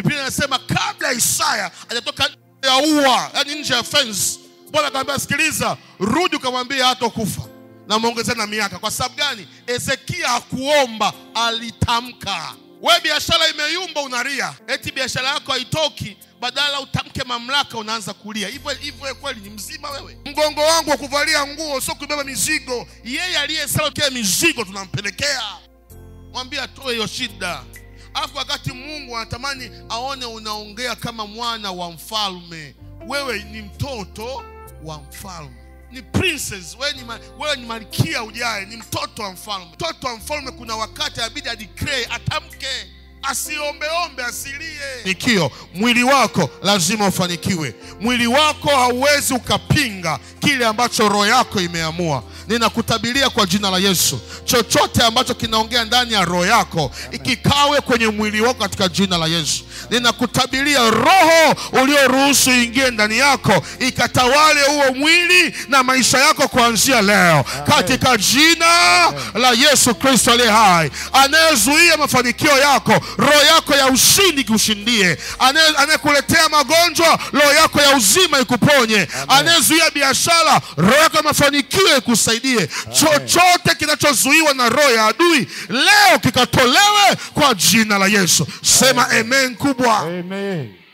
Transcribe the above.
Biblia inasema kabla Isaya hajatoka ya ua, yani nje ya fence, Bwana akamwambia sikiliza, rudi ukamwambia hatakufa na muongezea na miaka. Kwa sababu gani? Hezekia hakuomba, alitamka. Wewe biashara imeyumba unalia, eti biashara yako haitoki, badala utamke mamlaka unaanza kulia. Hivyo kweli ni mzima wewe? Mgongo wangu wa kuvalia nguo sio kubeba mizigo. Yeye aliyesema kile mizigo tunampelekea. Mwambie atoe hiyo shida. Alafu wakati Mungu anatamani aone unaongea kama mwana wa mfalme. Wewe ni mtoto wa mfalme, ni princess, wewe ni malkia ujaye, ni mtoto wa mfalme. Mtoto wa mfalme kuna wakati abidi adeclare, atamke, asiombeombe, asilie. Nikio, mwili wako lazima ufanikiwe. Mwili wako hauwezi ukapinga kile ambacho roho yako imeamua. Ninakutabiria kwa jina la Yesu, chochote ambacho kinaongea ndani ya roho yako ikikawe kwenye mwili wako katika jina la Yesu. Ninakutabiria roho ulioruhusu ingie ndani yako ikatawale huo mwili na maisha yako kuanzia leo. Katika jina la Yesu Kristo aliye hai. Anayezuia mafanikio yako, roho yako ya ushindi kushindie. Anayekuletea magonjwa, roho yako ya uzima ikuponye. Anayezuia biashara, roho yako ya mafanikio ikusaidie. Chochote kinachozuiwa na roho ya adui leo kikatolewe kwa jina la Yesu. Sema amen kubwa. Amen.